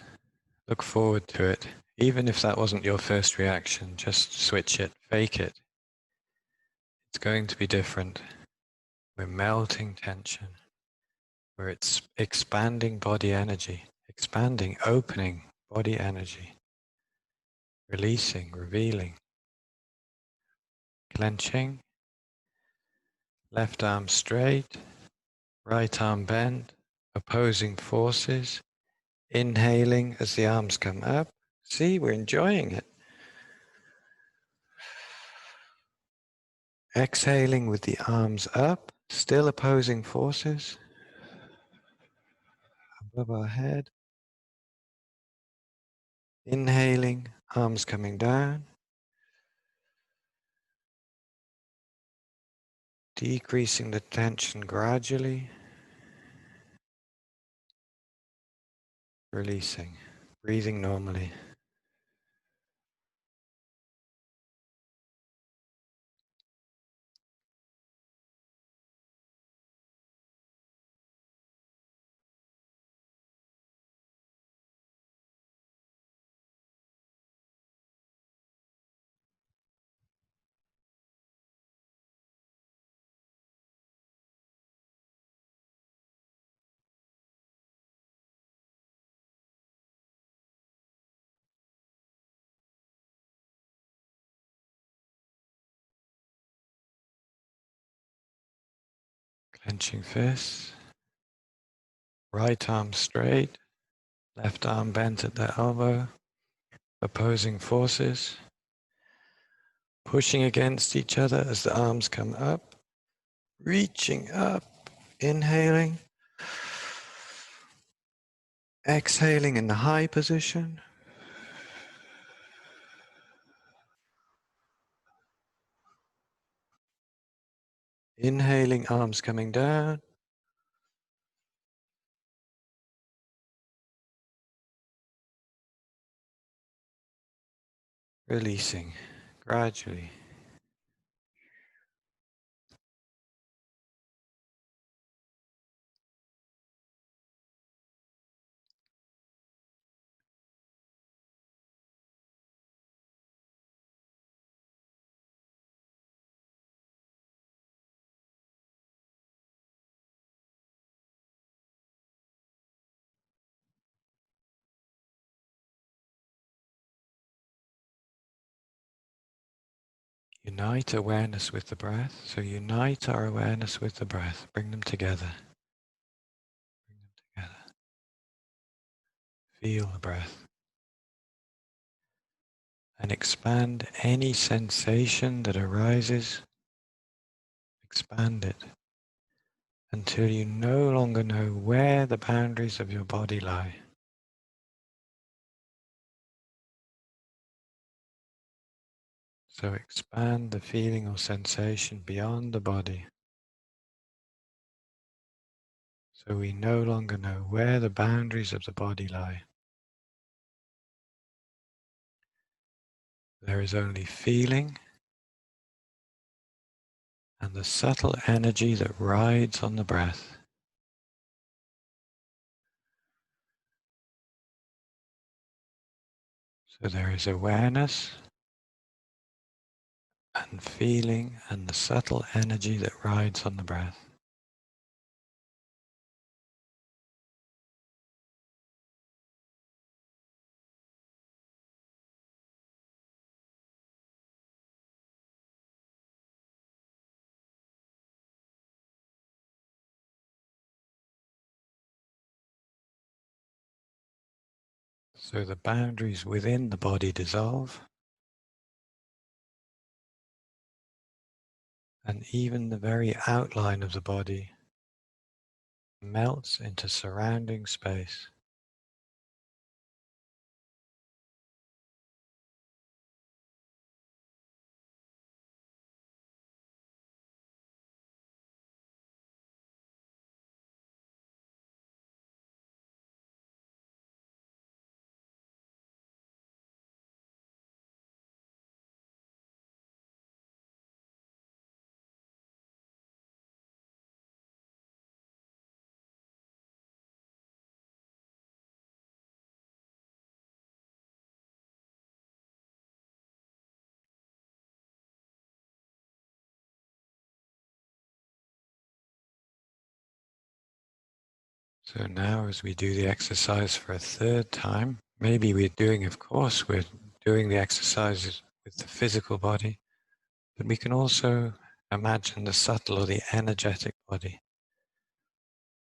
Look forward to it. Even if that wasn't your first reaction, just switch it, fake it. It's going to be different. We're melting tension. We're expanding body energy, expanding, opening body energy, releasing, revealing, clenching, left arm straight, right arm bent, opposing forces, inhaling as the arms come up. See, we're enjoying it. Exhaling with the arms up, still opposing forces above our head. Inhaling, arms coming down. Decreasing the tension gradually. Releasing. Breathing normally. Clenching fists. Right arm straight. Left arm bent at the elbow. Opposing forces. Pushing against each other as the arms come up. Reaching up. Inhaling. Exhaling in the high position. Inhaling, arms coming down. Releasing gradually. Unite awareness with the breath. So unite our awareness with the breath. Bring them together. Bring them together. Feel the breath. And expand any sensation that arises. Expand it until you no longer know where the boundaries of your body lie. So expand the feeling or sensation beyond the body. So we no longer know where the boundaries of the body lie. There is only feeling and the subtle energy that rides on the breath. So there is awareness and feeling and the subtle energy that rides on the breath. So the boundaries within the body dissolve, and even the very outline of the body melts into surrounding space. So now as we do the exercise for a third time, maybe we're doing the exercises with the physical body, but we can also imagine the subtle or the energetic body.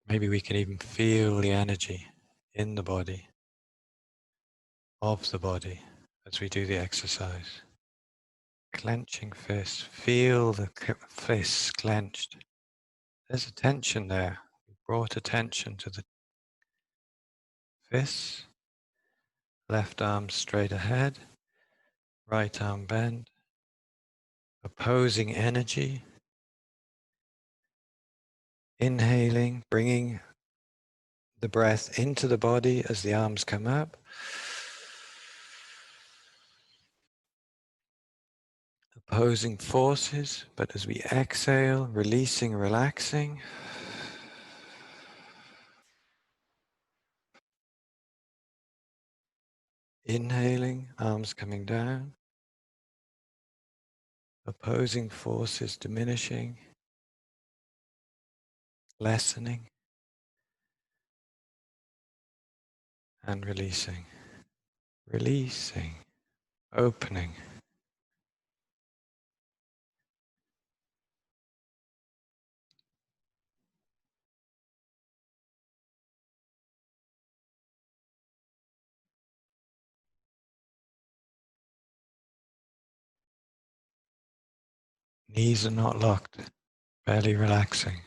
Maybe we can even feel the energy in the body, of the body, as we do the exercise. Clenching fists, feel the fists clenched. There's a tension there. We brought attention to the fists, Left arm straight ahead, right arm bent, opposing energy. Inhaling, bringing the breath into the body as the arms come up. Opposing forces, but as we exhale, releasing, relaxing. Inhaling, arms coming down. Opposing forces diminishing, lessening, and releasing. Releasing, opening. Knees are not locked, belly relaxing.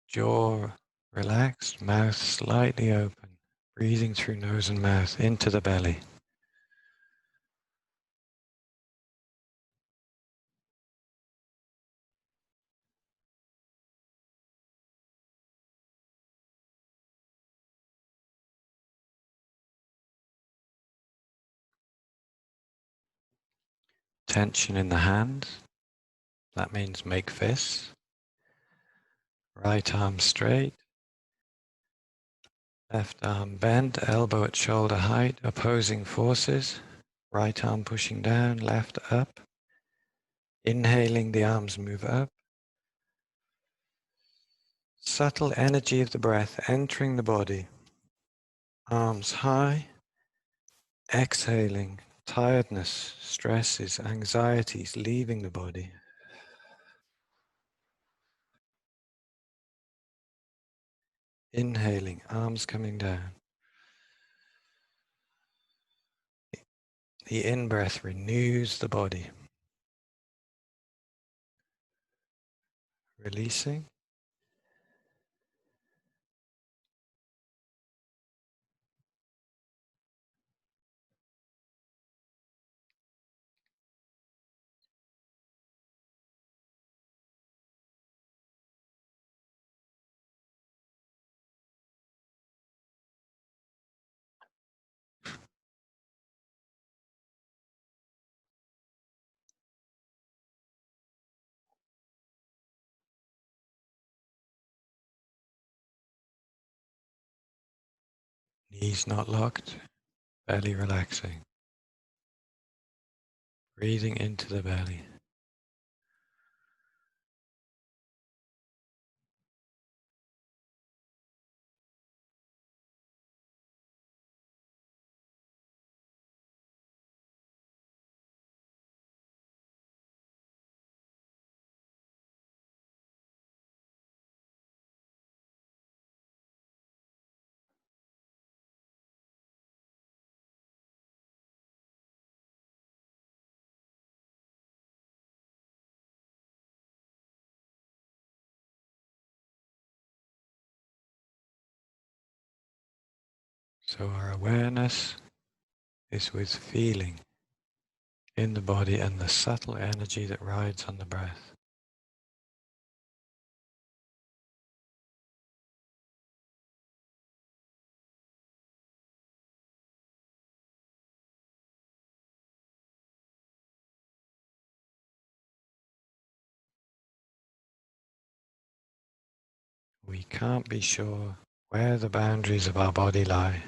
Jaw relaxed, mouth slightly open. Breathing through nose and mouth into the belly. Tension in the hands. That means make fists. Right arm straight. Left arm bent, elbow at shoulder height, opposing forces. Right arm pushing down, left up. Inhaling, the arms move up. Subtle energy of the breath entering the body. Arms high. Exhaling, tiredness, stresses, anxieties leaving the body. Inhaling, arms coming down. The in-breath renews the body. Releasing. Knees not locked, belly relaxing. Breathing into the belly. So our awareness is with feeling in the body and the subtle energy that rides on the breath. We can't be sure where the boundaries of our body lie.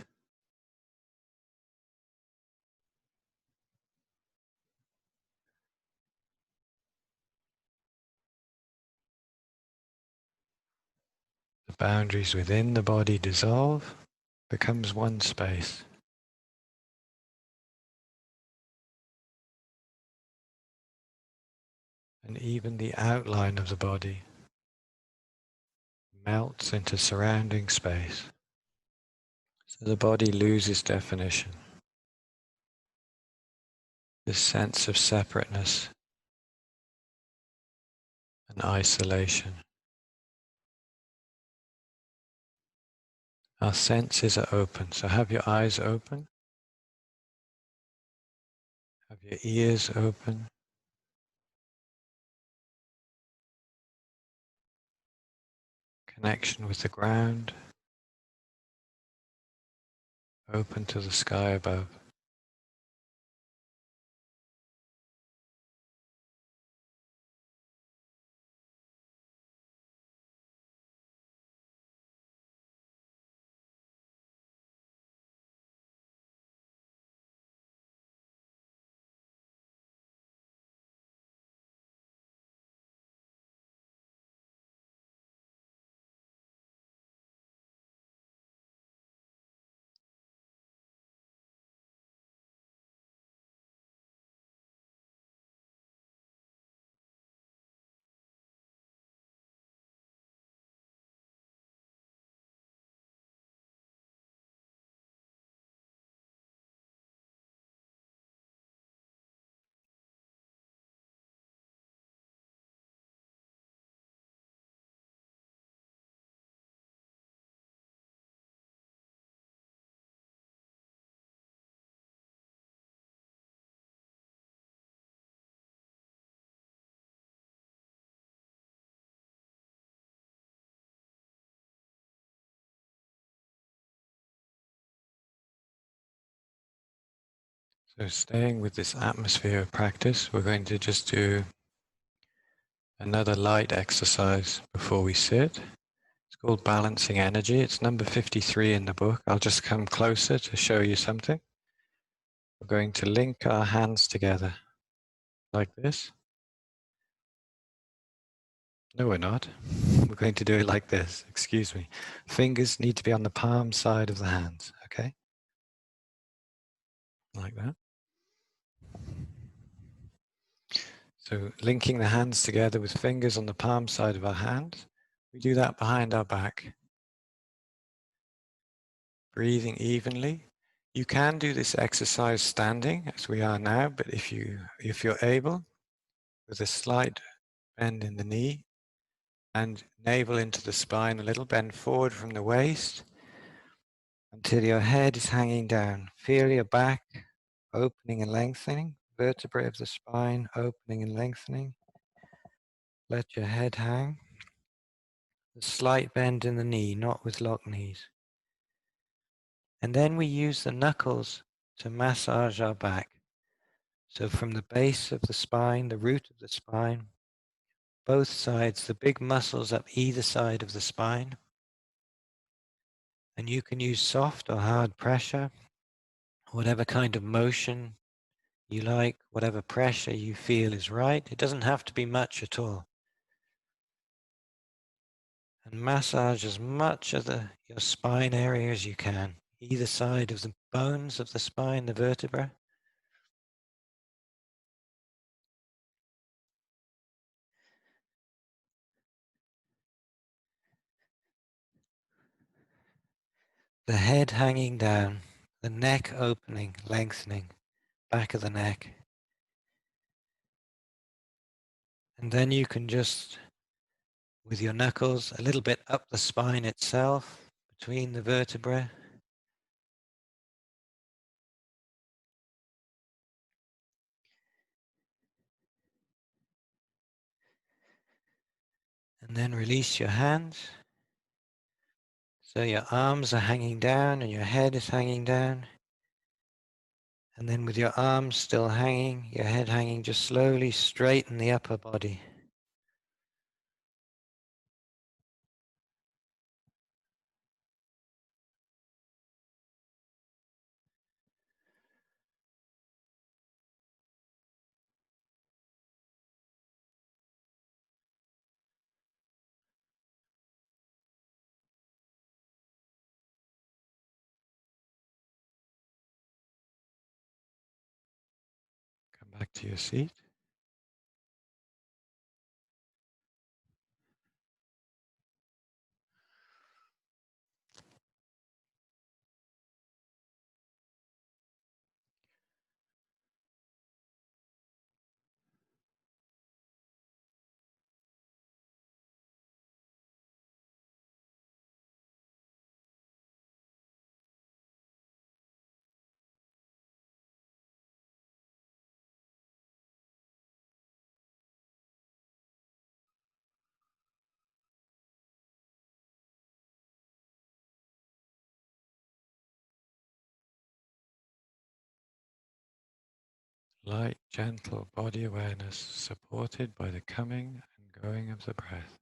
The boundaries within the body dissolve, becomes one space. And even the outline of the body melts into surrounding space. So the body loses definition. This sense of separateness and isolation. Our senses are open, so have your eyes open, have your ears open, connection with the ground, open to the sky above. So staying with this atmosphere of practice, we're going to just do another light exercise before we sit. It's called Balancing Energy. It's number 53 in the book. I'll just come closer to show you something. We're going to link our hands together like this. No, we're not. We're going to do it like this. Excuse me. Fingers need to be on the palm side of the hands, okay? Like that. So linking the hands together with fingers on the palm side of our hand. We do that behind our back. Breathing evenly. You can do this exercise standing as we are now, but if you're able, with a slight bend in the knee and navel into the spine, a little bend forward from the waist until your head is hanging down. Feel your back opening and lengthening, vertebrae of the spine opening and lengthening. Let your head hang. A slight bend in the knee, not with locked knees. And then we use the knuckles to massage our back. So from the base of the spine, the root of the spine, both sides, the big muscles up either side of the spine. And you can use soft or hard pressure, whatever kind of motion you like, whatever pressure you feel is right. It doesn't have to be much at all. And massage as much of your spine area as you can, either side of the bones of the spine, the vertebra. The head hanging down, the neck opening, lengthening, back of the neck. And then you can just, with your knuckles, a little bit up the spine itself, between the vertebrae. And then release your hands. So your arms are hanging down and your head is hanging down. And then with your arms still hanging, your head hanging, just slowly straighten the upper body. Come back to your seat. light, gentle body awareness supported by the coming and going of the breath.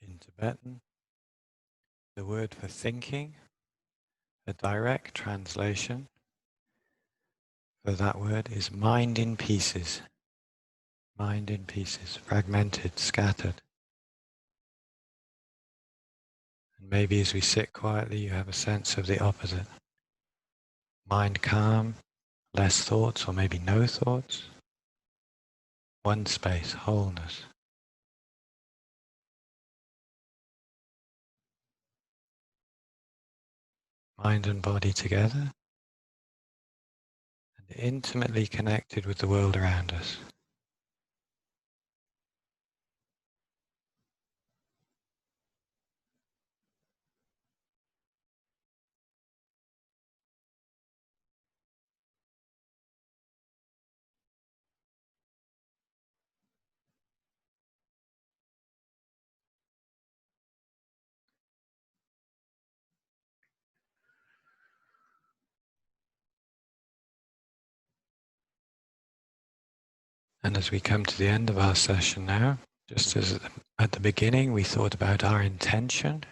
In Tibetan, the word for thinking, a direct translation for that word is mind in pieces. Mind in pieces, fragmented, scattered. And maybe as we sit quietly, you have a sense of the opposite. Mind calm, less thoughts, or maybe no thoughts. One space, wholeness. Mind and body together, and intimately connected with the world around us. And as we come to the end of our session now, just as at the beginning we thought about our intention,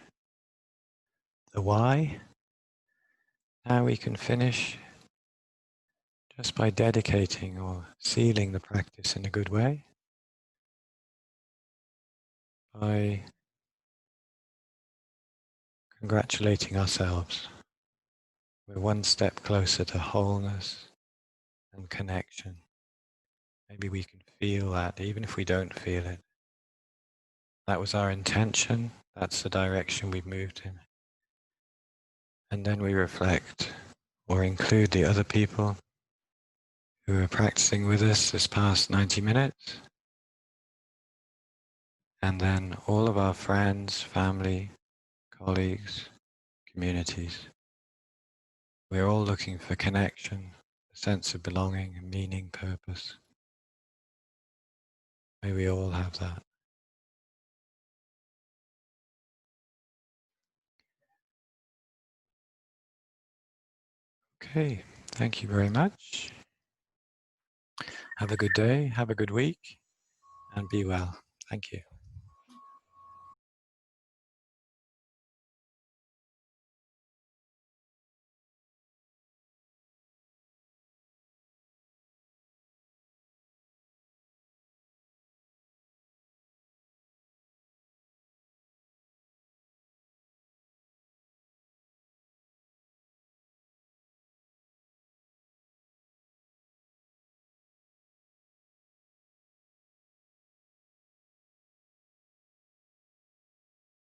the why, now we can finish just by dedicating or sealing the practice in a good way, by congratulating ourselves. We're one step closer to wholeness and connection. Maybe we can feel that, even if we don't feel it. That was our intention. That's the direction we've moved in. And then we reflect or include the other people who are practicing with us this past 90 minutes. And then all of our friends, family, colleagues, communities. We're all looking for connection, a sense of belonging, meaning, purpose. May we all have that. Okay, thank you very much. Have a good day, have a good week, and be well. Thank you.